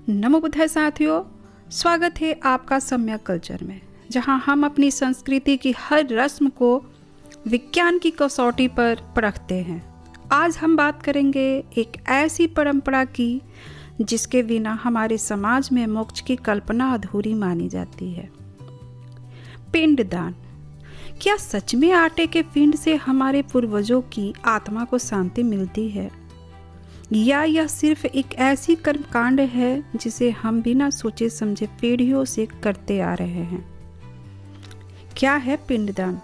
नमो बुद्धाय साथियों, स्वागत है आपका सम्यक कल्चर में, जहां हम अपनी संस्कृति की हर रस्म को विज्ञान की कसौटी पर परखते हैं। आज हम बात करेंगे एक ऐसी परंपरा की जिसके बिना हमारे समाज में मोक्ष की कल्पना अधूरी मानी जाती है। पिंडदान। क्या सच में आटे के पिंड से हमारे पूर्वजों की आत्मा को शांति मिलती है, या यह सिर्फ एक ऐसी कर्मकांड है जिसे हम बिना सोचे समझे पीढ़ियों से करते आ रहे हैं? क्या है पिंडदान?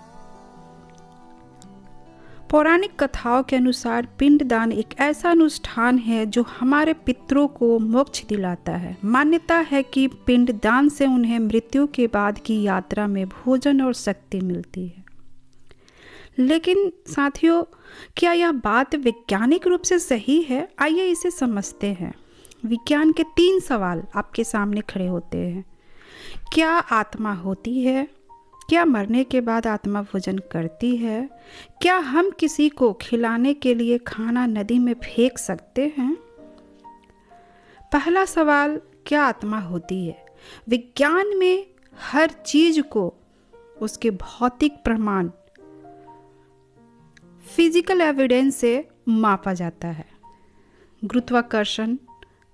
पौराणिक कथाओं के अनुसार पिंडदान एक ऐसा अनुष्ठान है जो हमारे पितरों को मोक्ष दिलाता है। मान्यता है कि पिंडदान से उन्हें मृत्यु के बाद की यात्रा में भोजन और शक्ति मिलती है। लेकिन साथियों, क्या यह बात वैज्ञानिक रूप से सही है? आइए इसे समझते हैं। विज्ञान के 3 सवाल आपके सामने खड़े होते हैं। क्या आत्मा होती है? क्या मरने के बाद आत्मा भोजन करती है? क्या हम किसी को खिलाने के लिए खाना नदी में फेंक सकते हैं? पहला सवाल, क्या आत्मा होती है? विज्ञान में हर चीज को उसके भौतिक प्रमाण, फिजिकल एविडेंस से मापा जाता है। गुरुत्वाकर्षण,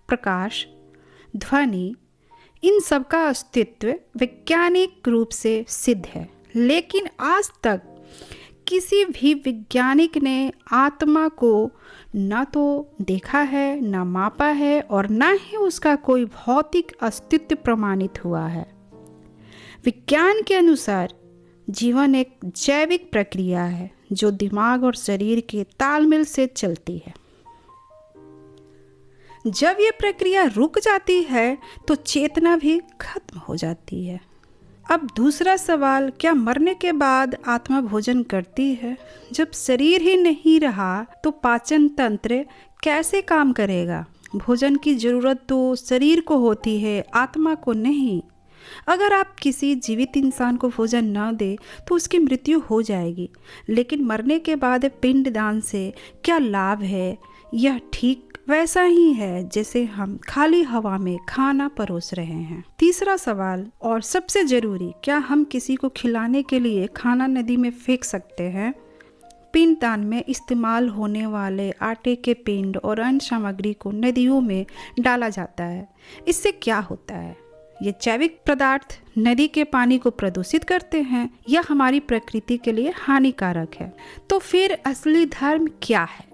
प्रकाश, ध्वनि, इन सब का अस्तित्व वैज्ञानिक रूप से सिद्ध है। लेकिन आज तक किसी भी वैज्ञानिक ने आत्मा को न तो देखा है, न मापा है और न ही उसका कोई भौतिक अस्तित्व प्रमाणित हुआ है। विज्ञान के अनुसार जीवन एक जैविक प्रक्रिया है जो दिमाग और शरीर के तालमेल से चलती है। जब ये प्रक्रिया रुक जाती है तो चेतना भी खत्म हो जाती है। अब दूसरा सवाल, क्या मरने के बाद आत्मा भोजन करती है? जब शरीर ही नहीं रहा तो पाचन तंत्र कैसे काम करेगा? भोजन की जरूरत तो शरीर को होती है, आत्मा को नहीं। अगर आप किसी जीवित इंसान को भोजन न दे तो उसकी मृत्यु हो जाएगी। लेकिन मरने के बाद पिंडदान से क्या लाभ है? यह ठीक वैसा ही है जैसे हम खाली हवा में खाना परोस रहे हैं। तीसरा सवाल और सबसे जरूरी, क्या हम किसी को खिलाने के लिए खाना नदी में फेंक सकते हैं? पिंडदान में इस्तेमाल होने वाले आटे के पिंड और अन्य सामग्री को नदियों में डाला जाता है। इससे क्या होता है? ये जैविक पदार्थ नदी के पानी को प्रदूषित करते हैं। यह हमारी प्रकृति के लिए हानिकारक है। तो फिर असली धर्म क्या है?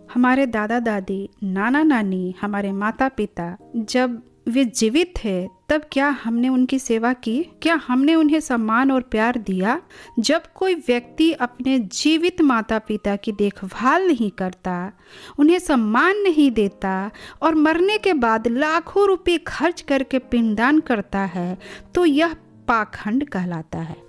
हमारे दादा दादी, नाना नानी, हमारे माता पिता जब वे जीवित थे तब क्या हमने उनकी सेवा की? क्या हमने उन्हें सम्मान और प्यार दिया? जब कोई व्यक्ति अपने जीवित माता पिता की देखभाल नहीं करता, उन्हें सम्मान नहीं देता और मरने के बाद लाखों रुपए खर्च करके पिंडदान करता है तो यह पाखंड कहलाता है।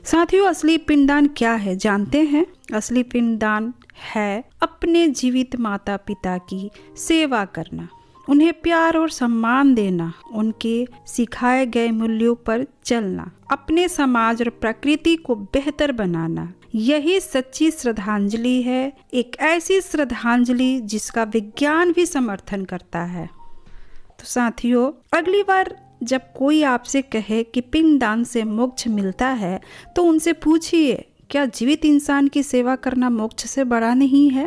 साथियों, असली पिंडदान क्या है जानते हैं? असली पिंडदान है अपने जीवित माता पिता की सेवा करना, उन्हें प्यार और सम्मान देना, उनके सिखाए गए मूल्यों पर चलना, अपने समाज और प्रकृति को बेहतर बनाना। यही सच्ची श्रद्धांजलि है, एक ऐसी श्रद्धांजलि जिसका विज्ञान भी समर्थन करता है। तो साथियों, अगली बार जब कोई आपसे कहे कि पिंडदान से मोक्ष मिलता है तो उनसे पूछिए, क्या जीवित इंसान की सेवा करना मोक्ष से बड़ा नहीं है?